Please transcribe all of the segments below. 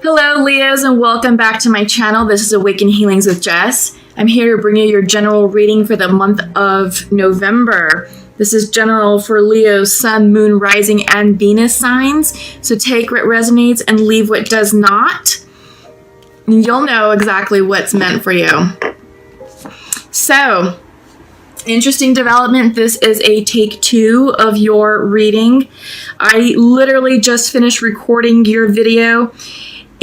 Hello, Leos, and welcome back to my channel. This is Awaken Healings with Jess. I'm here to bring you your general reading for the month of November. This is general for Leo's Sun, Moon, Rising, and Venus signs. So take what resonates and leave what does not. You'll know exactly what's meant for you. So, interesting development. This is a take 2 of your reading. I literally just finished recording your video.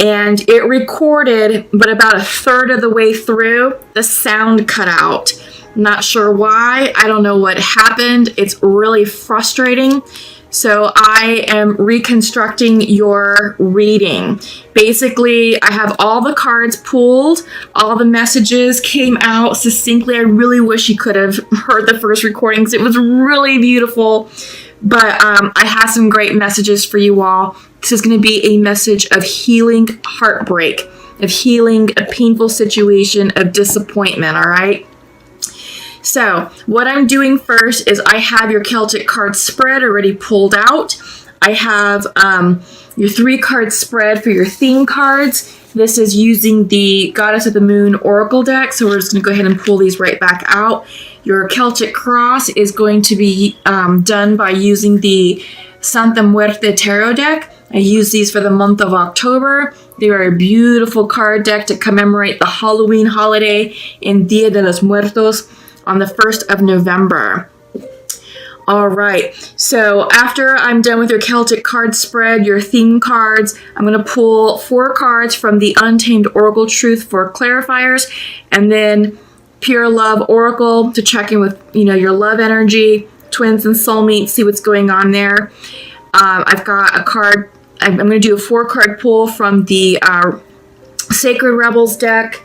And it recorded, but about a third of the way through, the sound cut out. Not sure why. I don't know what happened. It's really frustrating. So I am reconstructing your reading. Basically, I have all the cards pulled. All the messages came out succinctly. I really wish you could have heard the first recording because it was really beautiful. But I have some great messages for you all. This is going to be a message of healing heartbreak, of healing a painful situation, of disappointment, all right? So what I'm doing first is I have your Celtic card spread already pulled out. I have your 3-card spread for your theme cards. This is using the Goddess of the Moon Oracle deck, so we're just going to go ahead and pull these right back out. Your Celtic cross is going to be done by using the Santa Muerte Tarot deck. I use these for the month of October. They are a beautiful card deck to commemorate the Halloween holiday in Dia de los Muertos on the 1st of November. All right, so after I'm done with your Celtic card spread, your theme cards, I'm going to pull 4 cards from the Untamed Oracle Truth for clarifiers, and then Pure Love Oracle to check in with, your love energy, twins and soulmates, see what's going on there. I've got a card. I'm going to do a 4-card pull from the Sacred Rebels deck,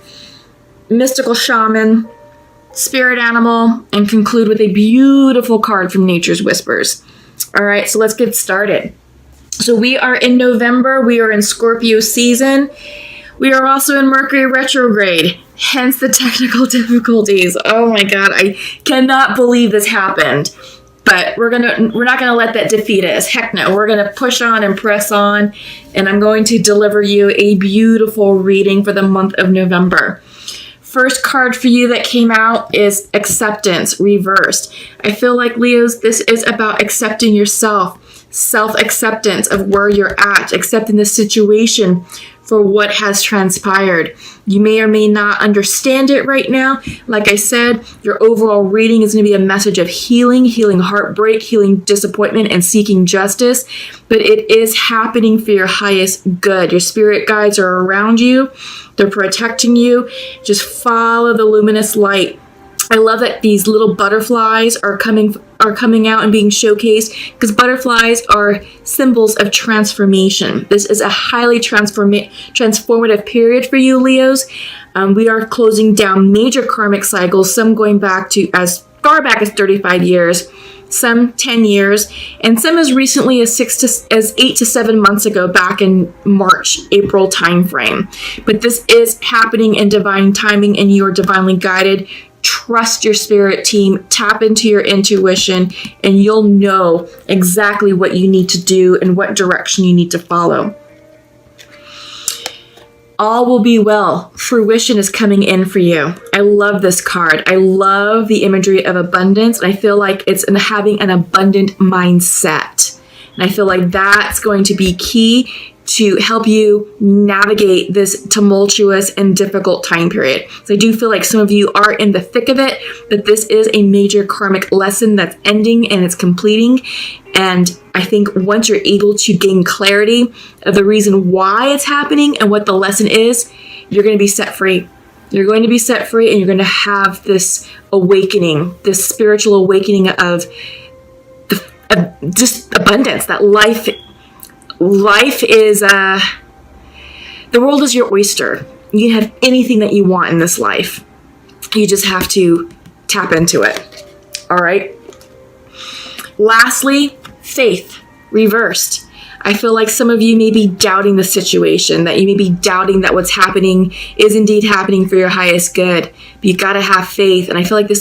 Mystical Shaman, Spirit Animal, and conclude with a beautiful card from Nature's Whispers. All right, so let's get started. So we are in November. We are in Scorpio season. We are also in Mercury retrograde, hence the technical difficulties. Oh my God, I cannot believe this happened. But we're not gonna let that defeat us. Heck no, we're gonna push on and press on, and I'm going to deliver you a beautiful reading for the month of November. First card for you that came out is Acceptance Reversed. I feel like, Leos, this is about accepting yourself, self-acceptance of where you're at, accepting the situation for what has transpired. You may or may not understand it right now. Like I said, your overall reading is going to be a message of healing heartbreak, healing disappointment, and seeking justice. But it is happening for your highest good. Your spirit guides are around you. They're protecting you. Just follow the luminous light. I love that these little butterflies are coming out and being showcased, because butterflies are symbols of transformation. This is a highly transformative period for you, Leos. We are closing down major karmic cycles, some going back to as far back as 35 years, some 10 years, and some as recently as 8 to 7 months ago, back in March, April timeframe. But this is happening in divine timing, and you are divinely guided. Trust your spirit team, tap into your intuition, and you'll know exactly what you need to do and what direction you need to follow. All will be well. Fruition is coming in for you. I love this card. I love the imagery of abundance, and I feel like it's in having an abundant mindset. And I feel like that's going to be key to help you navigate this tumultuous and difficult time period. So I do feel like some of you are in the thick of it, but this is a major karmic lesson that's ending and it's completing. And I think once you're able to gain clarity of the reason why it's happening and what the lesson is, you're going to be set free. You're going to be set free, and you're going to have this awakening, this spiritual awakening of just abundance, that life is, the world is your oyster. You can have anything that you want in this life. You just have to tap into it. All right. Lastly, Faith Reversed. I feel like some of you may be doubting the situation, that you may be doubting that what's happening is indeed happening for your highest good. But you got to have faith. And I feel like I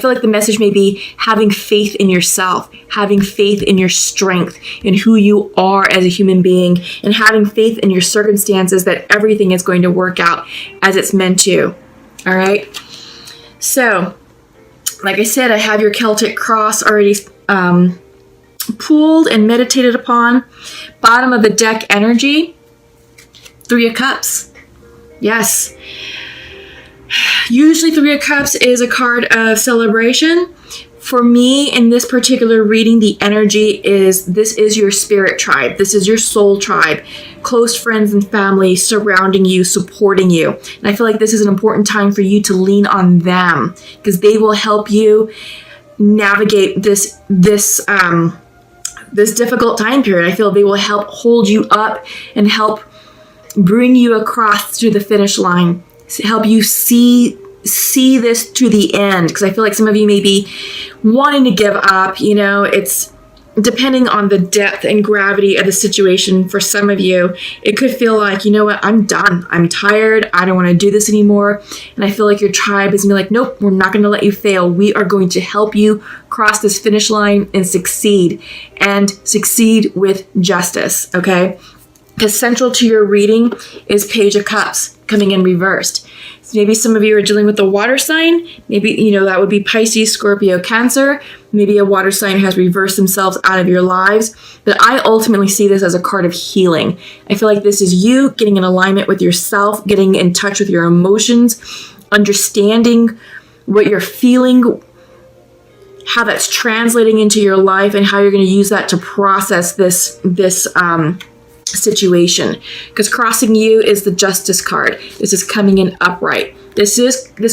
feel like the message may be having faith in yourself, having faith in your strength, in who you are as a human being, and having faith in your circumstances that everything is going to work out as it's meant to. All right. So, like I said, I have your Celtic cross already pulled and meditated upon. Bottom of the deck energy, 3 of Cups. Yes. Usually 3 of Cups is a card of celebration. For me, in this particular reading, the energy is, this is your spirit tribe. This is your soul tribe. Close friends and family surrounding you, supporting you. And I feel like this is an important time for you to lean on them, because they will help you navigate this difficult time period. I feel they will help hold you up and help bring you across through the finish line, help you see this to the end, because I feel like some of you may be wanting to give up. You know, it's depending on the depth and gravity of the situation. For some of you, it could feel like, you know what, I'm done. I'm tired. I don't want to do this anymore. And I feel like your tribe is going to be like, nope, we're not going to let you fail. We are going to help you cross this finish line and succeed with justice. Okay. Because central to your reading is Page of Cups coming in reversed. So maybe some of you are dealing with a water sign. Maybe, you know, that would be Pisces, Scorpio, Cancer. Maybe a water sign has reversed themselves out of your lives. But I ultimately see this as a card of healing. I feel like this is you getting in alignment with yourself, getting in touch with your emotions, understanding what you're feeling, how that's translating into your life, and how you're going to use that to process this situation. Because crossing you is the Justice card. This is coming in upright. This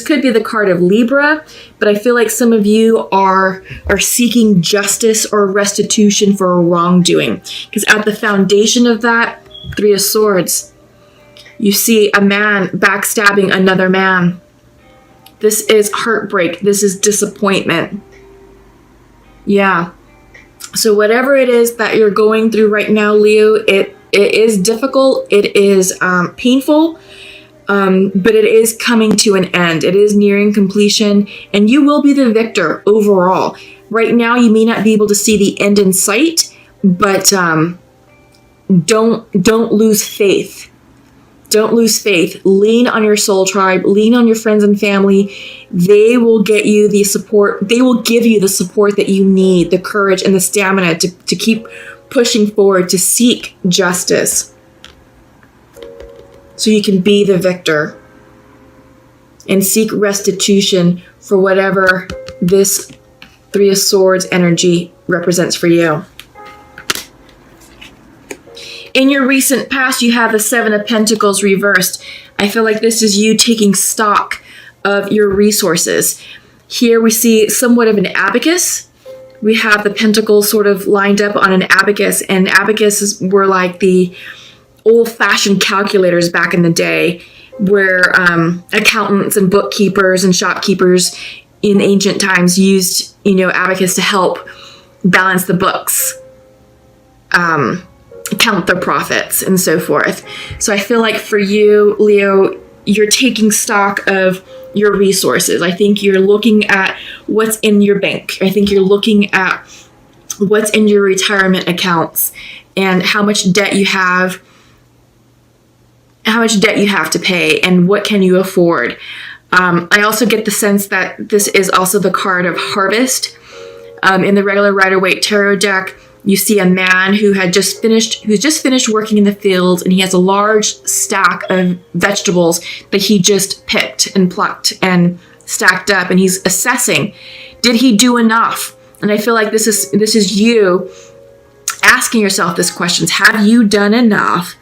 could be the card of Libra, but I feel like some of you are seeking justice or restitution for a wrongdoing. Because at the foundation of that, 3 of Swords, you see a man backstabbing another man. This is heartbreak. This is disappointment. Yeah. So whatever it is that you're going through right now, Leo, it is difficult. It is painful, but it is coming to an end. It is nearing completion, and you will be the victor overall. Right now, you may not be able to see the end in sight, but don't lose faith. Don't lose faith. Lean on your soul tribe. Lean on your friends and family. They will get you the support. They will give you the support that you need, the courage and the stamina to keep pushing forward, to seek justice, so you can be the victor and seek restitution for whatever this 3 of Swords energy represents for you. In your recent past, you have the 7 of Pentacles reversed. I feel like this is you taking stock of your resources. Here we see somewhat of an abacus. We have the pentacles sort of lined up on an abacus, and abacuses were like the old-fashioned calculators back in the day, where accountants and bookkeepers and shopkeepers in ancient times used, abacus to help balance the books, count their profits, and so forth. So I feel like for you, Leo, you're taking stock of your resources. I think you're looking at what's in your bank. I think you're looking at what's in your retirement accounts and how much debt you have to pay, and what can you afford. I also get the sense that this is also the card of harvest. In the regular Rider-Waite Tarot deck, you see a man who's just finished working in the fields, and he has a large stack of vegetables that he just picked and plucked and stacked up, and he's assessing, did he do enough? And I feel like this is you asking yourself this question: have you done enough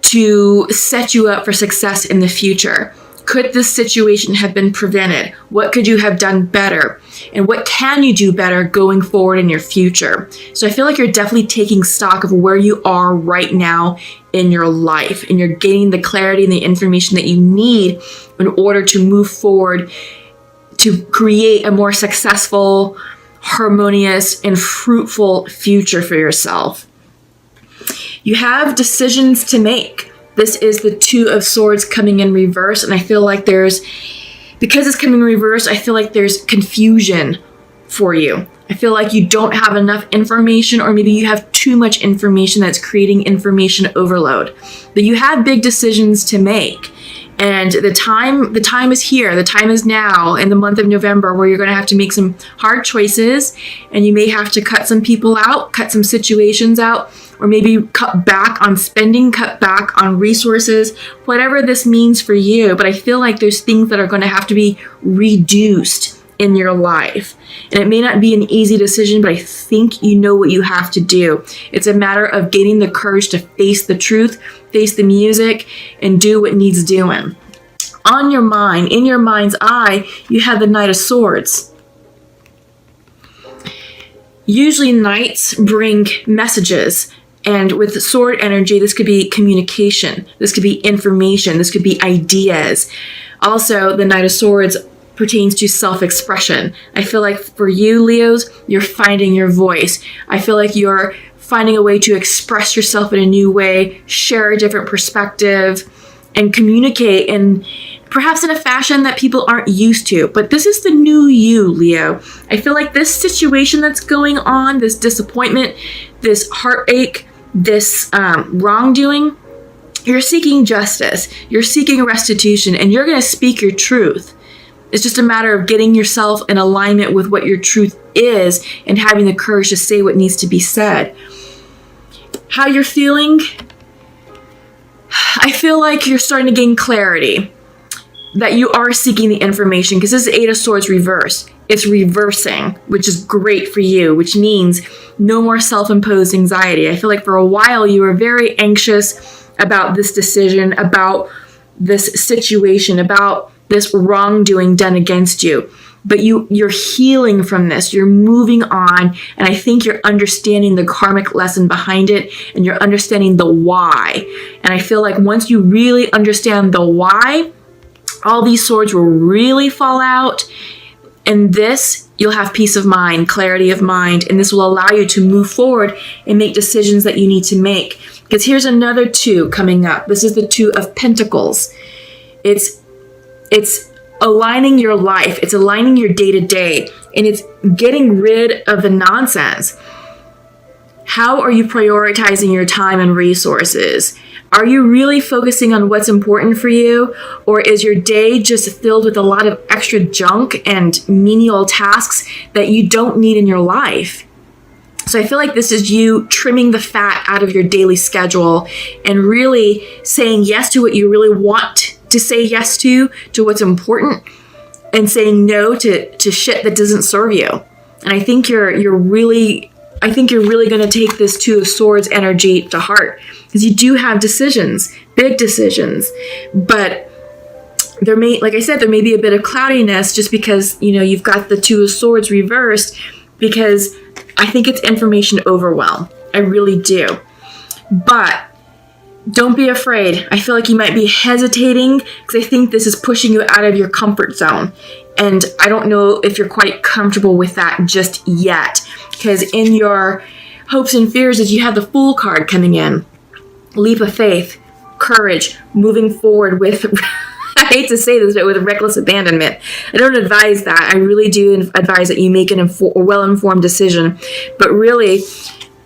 to set you up for success in the future? Could this situation have been prevented? What could you have done better? And what can you do better going forward in your future? So I feel like you're definitely taking stock of where you are right now in your life, and you're gaining the clarity and the information that you need in order to move forward to create a more successful, harmonious and fruitful future for yourself. You have decisions to make. This is the Two of Swords coming in reverse, and I feel like because it's coming in reverse, I feel like there's confusion for you. I feel like you don't have enough information, or maybe you have too much information that's creating information overload. But you have big decisions to make. And the time is here. The time is now in the month of November, where you're going to have to make some hard choices, and you may have to cut some people out, cut some situations out, or maybe cut back on spending, cut back on resources, whatever this means for you. But I feel like there's things that are going to have to be reduced in your life. And it may not be an easy decision, but I think you know what you have to do. It's a matter of gaining the courage to face the truth, face the music, and do what needs doing. On your mind, in your mind's eye, you have the Knight of Swords. Usually knights bring messages, and with the sword energy, this could be communication, this could be information, this could be ideas. Also, the Knight of Swords pertains to self-expression. I feel like for you, Leos, you're finding your voice. I feel like you're finding a way to express yourself in a new way, share a different perspective, and communicate in perhaps in a fashion that people aren't used to. But this is the new you, Leo. I feel like this situation that's going on, this disappointment, this heartache, this wrongdoing, you're seeking justice, you're seeking restitution, and you're going to speak your truth. It's just a matter of getting yourself in alignment with what your truth is and having the courage to say what needs to be said. How you're feeling? I feel like you're starting to gain clarity, that you are seeking the information, because this is Eight of Swords reverse. It's reversing, which is great for you, which means no more self-imposed anxiety. I feel like for a while you were very anxious about this decision, about this situation, about this wrongdoing done against you. But you're healing from this. You're moving on. And I think you're understanding the karmic lesson behind it, and you're understanding the why. And I feel like once you really understand the why, all these swords will really fall out. And this, you'll have peace of mind, clarity of mind, and this will allow you to move forward and make decisions that you need to make. Because here's another two coming up. This is the Two of Pentacles. It's aligning your life. It's aligning your day-to-day, and it's getting rid of the nonsense. How are you prioritizing your time and resources? Are you really focusing on what's important for you? Or is your day just filled with a lot of extra junk and menial tasks that you don't need in your life? So I feel like this is you trimming the fat out of your daily schedule and really saying yes to what you really want to say yes to what's important, and saying no to shit that doesn't serve you. And I think you're really going to take this Two of Swords energy to heart, because you do have decisions, big decisions. But there may be a bit of cloudiness just because, you've got the Two of Swords reversed, because I think it's information overwhelm. I really do. But don't be afraid. I feel like you might be hesitating, because I think this is pushing you out of your comfort zone. And I don't know if you're quite comfortable with that just yet, because in your hopes and fears is you have the Fool card coming in. Leap of faith, courage, moving forward with, I hate to say this, but with reckless abandonment. I don't advise that. I really do advise that you make a well-informed decision. But really,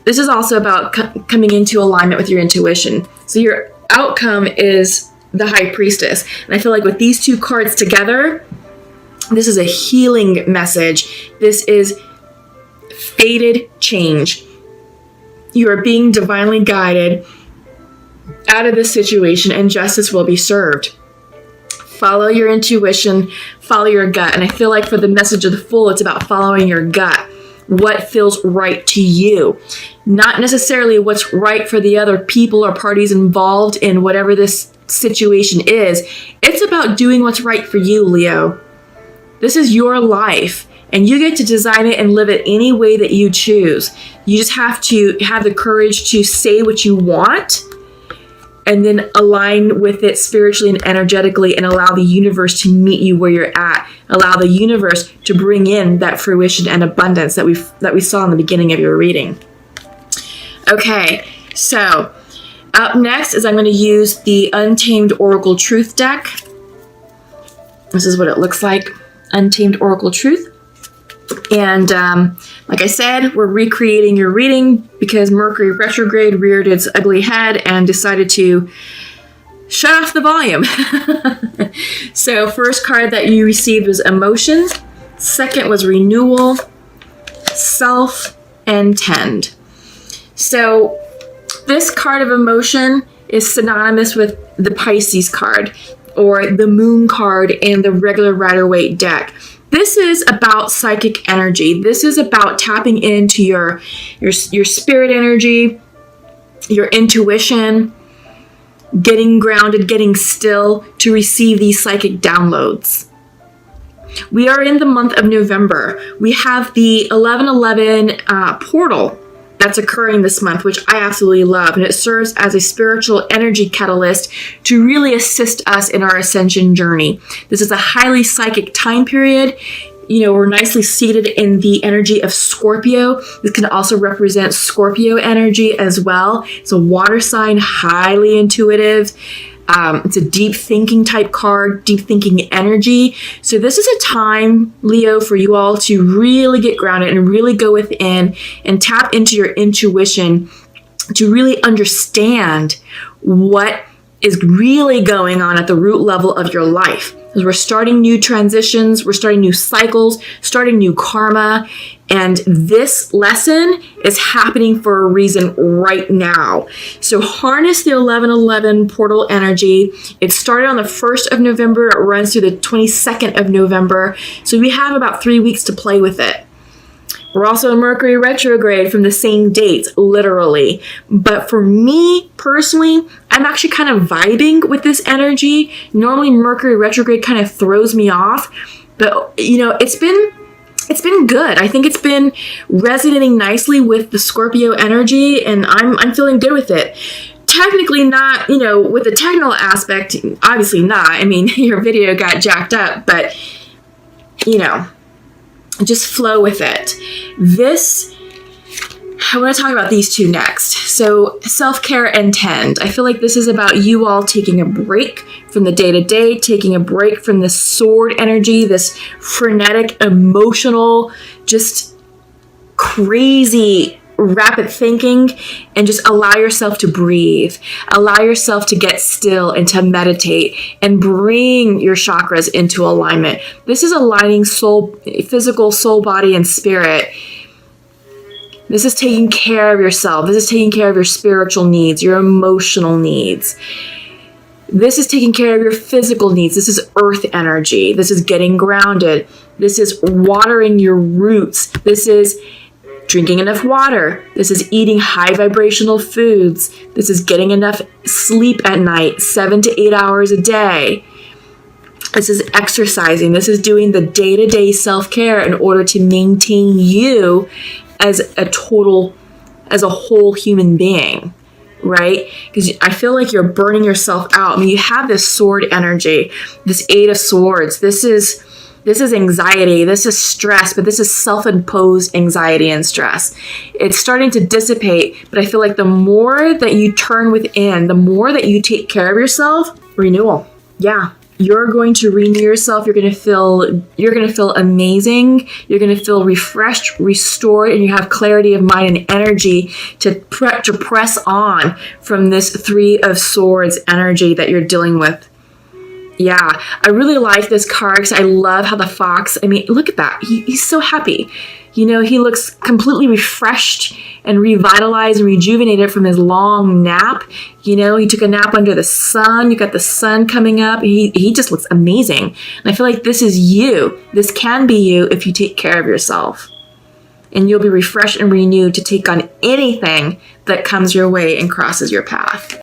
this is also about coming into alignment with your intuition. So your outcome is the High Priestess. And I feel like with these two cards together, this is a healing message. This is fated change. You are being divinely guided out of this situation, and justice will be served. Follow your intuition, follow your gut. And I feel like for the message of the Fool, it's about following your gut. What feels right to you, not necessarily what's right for the other people or parties involved in whatever this situation is. It's about doing what's right for you, Leo. This is your life, and you get to design it and live it any way that you choose. You just have to have the courage to say what you want and then align with it spiritually and energetically and allow the universe to meet you where you're at. Allow the universe to bring in that fruition and abundance that we saw in the beginning of your reading. Okay, so up next is I'm going to use the Untamed Oracle Truth deck. This is what it looks like, Untamed Oracle Truth. And like I said, we're recreating your reading because Mercury retrograde reared its ugly head and decided to shut off the volume. So first card that you received was Emotions. Second was Renewal, Self, and Tend. So this card of Emotion is synonymous with the Pisces card or the Moon card and the regular Rider-Waite deck. This is about psychic energy. This is about tapping into your spirit energy, your intuition, getting grounded, getting still to receive these psychic downloads. We are in the month of November. We have the 1111 portal that's occurring this month, which I absolutely love. And it serves as a spiritual energy catalyst to really assist us in our ascension journey. This is a highly psychic time period. You know, we're nicely seated in the energy of Scorpio. This can also represent Scorpio energy as well. It's a water sign, highly intuitive. It's a deep thinking type card, deep thinking energy. So this is a time, Leo, for you all to really get grounded and really go within and tap into your intuition to really understand what is really going on at the root level of your life. Because we're starting new transitions, we're starting new cycles, starting new karma, and this lesson is happening for a reason right now. So harness the 1111 portal energy. It started on the 1st of November, it runs through the 22nd of November, so we have about 3 weeks to play with it. We're also in Mercury retrograde from the same dates, literally. But for me personally, I'm actually kind of vibing with this energy. Normally Mercury retrograde kind of throws me off, but you know, it's been good. I think it's been resonating nicely with the Scorpio energy, and I'm feeling good with it. Technically not, you know, with the technical aspect, obviously not. I mean, your video got jacked up, but you know, just flow with it. I want to talk about these two next. So self-care and tend. I feel like this is about you all taking a break from the day-to-day, taking a break from this sword energy, this frenetic, emotional, just crazy, rapid thinking, and just allow yourself to breathe. Allow yourself to get still and to meditate and bring your chakras into alignment. This is aligning soul, physical, soul, body, and spirit. This is taking care of yourself. This is taking care of your spiritual needs, your emotional needs. This is taking care of your physical needs. This is earth energy. This is getting grounded. This is watering your roots. This is drinking enough water. This is eating high vibrational foods. This is getting enough sleep at night, 7 to 8 hours a day. This is exercising. This is doing the day-to-day self-care in order to maintain you as a whole human being, right? Because I feel like you're burning yourself out. I mean, you have this sword energy, this 8 of Swords. This is anxiety, this is stress, but this is self-imposed anxiety and stress. It's starting to dissipate, but I feel like the more that you turn within, the more that you take care of yourself, renewal. Yeah. You're going to renew yourself. You're going to feel amazing. You're going to feel refreshed, restored, and you have clarity of mind and energy to press on from this 3 of Swords energy that you're dealing with. Yeah, I really like this card because I love how the fox, I mean, look at that. He's so happy. You know, he looks completely refreshed and revitalized and rejuvenated from his long nap. You know, he took a nap under the sun. You got the sun coming up. He just looks amazing. And I feel like this is you. This can be you if you take care of yourself. And you'll be refreshed and renewed to take on anything that comes your way and crosses your path.